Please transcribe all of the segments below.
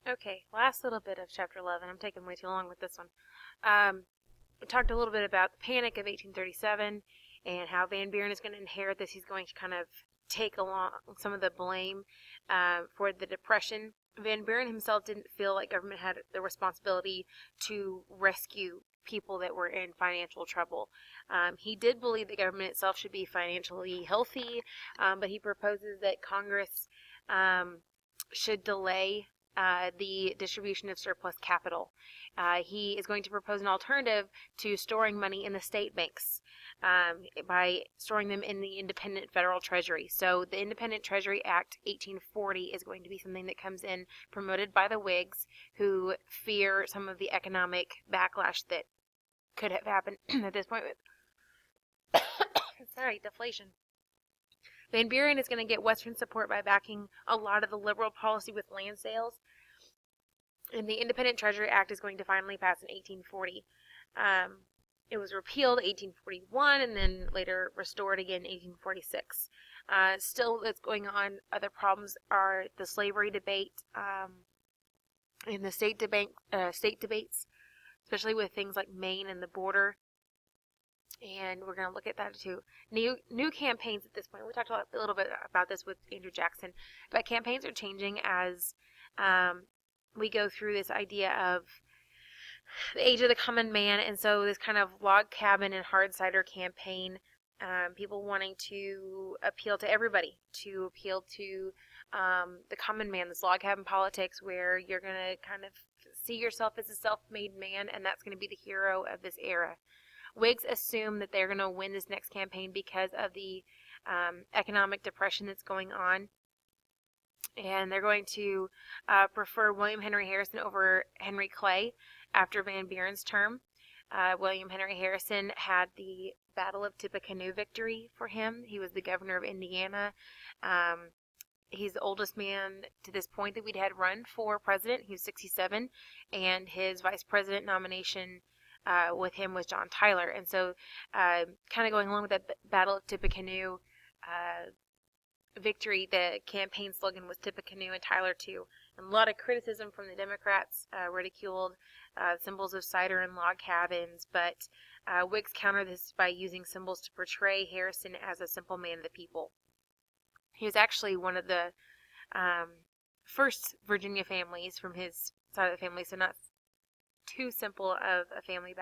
Okay, last little bit of chapter 11. I'm taking way too long with this one. We talked a little bit about the Panic of 1837 and how Van Buren is going to inherit this. He's going to kind of take along some of the blame for the Depression. Van Buren himself didn't feel like government had the responsibility to rescue people that were in financial trouble. He did believe the government itself should be financially healthy, but he proposes that Congress should delay the distribution of surplus capital. He is going to propose an alternative to storing money in the state banks by storing them in the independent federal treasury. So the Independent Treasury Act 1840 is going to be something that comes in promoted by the Whigs, who fear some of the economic backlash that could have happened at this point with deflation. Van Buren is going to get Western support by backing a lot of the liberal policy with land sales. And the Independent Treasury Act is going to finally pass in 1840. It was repealed in 1841 and then later restored again in 1846. Still, that's going on. Other problems are the slavery debate and the state debates, especially with things like Maine and the border. And we're going to look at that too. New campaigns at this point. We talked a little bit about this with Andrew Jackson, but campaigns are changing as we go through this idea of the age of the common man, and so this kind of log cabin and hard cider campaign, people wanting to appeal to everybody, to appeal to the common man, this log cabin politics where you're going to kind of see yourself as a self-made man, and that's going to be the hero of this era. Whigs assume that they're going to win this next campaign because of the economic depression that's going on. And they're going to prefer William Henry Harrison over Henry Clay after Van Buren's term. William Henry Harrison had the Battle of Tippecanoe victory for him. He was the governor of Indiana. He's the oldest man to this point that we'd had run for president. He was 67, and his vice president nomination with him was John Tyler. And so kind of going along with that Battle of Tippecanoe victory, the campaign slogan was Tippecanoe and Tyler too. And a lot of criticism from the Democrats ridiculed symbols of cider and log cabins, but Whigs countered this by using symbols to portray Harrison as a simple man of the people. He was actually one of the first Virginia families from his side of the family, so not too simple of a family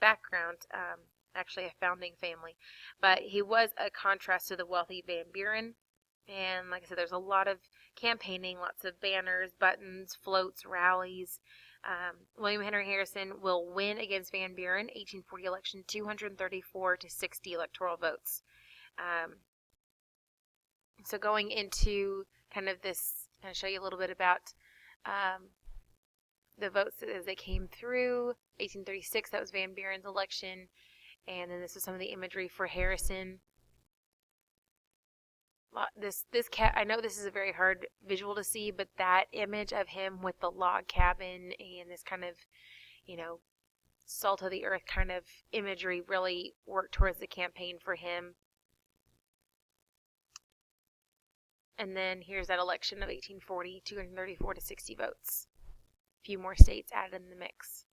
background, actually a founding family. But he was a contrast to the wealthy Van Buren. And like I said, there's a lot of campaigning, lots of banners, buttons, floats, rallies. William Henry Harrison will win against Van Buren, 1840 election, 234 to 60 electoral votes. So going into kind of this, I'll show you a little bit about the votes as they came through. 1836, that was Van Buren's election. And then this is some of the imagery for Harrison. This cat, I know this is a very hard visual to see, but that image of him with the log cabin and this kind of, salt of the earth kind of imagery really worked towards the campaign for him. And then here's that election of 1840, 234 to 60 votes. A few more states added in the mix.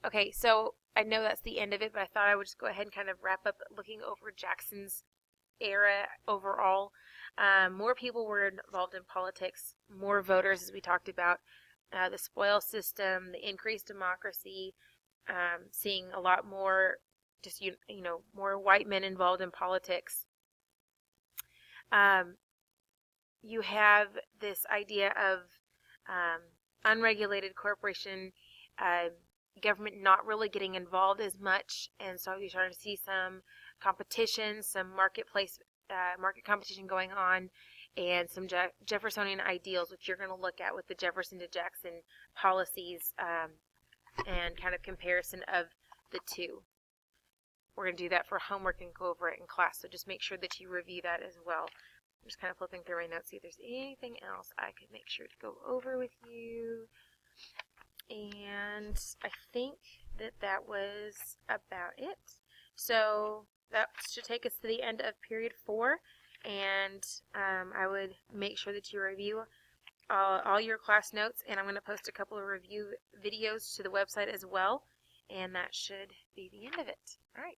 Okay, so I know that's the end of it, but I thought I would just go ahead and kind of wrap up looking over Jackson's era overall. More people were involved in politics, more voters, as we talked about, the spoil system, the increased democracy, seeing a lot more just more white men involved in politics. You have this idea of unregulated corporation, government not really getting involved as much, and so you're starting to see some competition, some market competition going on, and some Jeffersonian ideals, which you're going to look at with the Jefferson to Jackson policies and kind of comparison of the two. We're going to do that for homework and go over it in class, so just make sure that you review that as well. I'm just kind of flipping through my notes, see if there's anything else I could make sure to go over with you. And I think that was about it. So that should take us to the end of period 4, and I would make sure that you review all your class notes, and I'm going to post a couple of review videos to the website as well, and that should be the end of it. All right.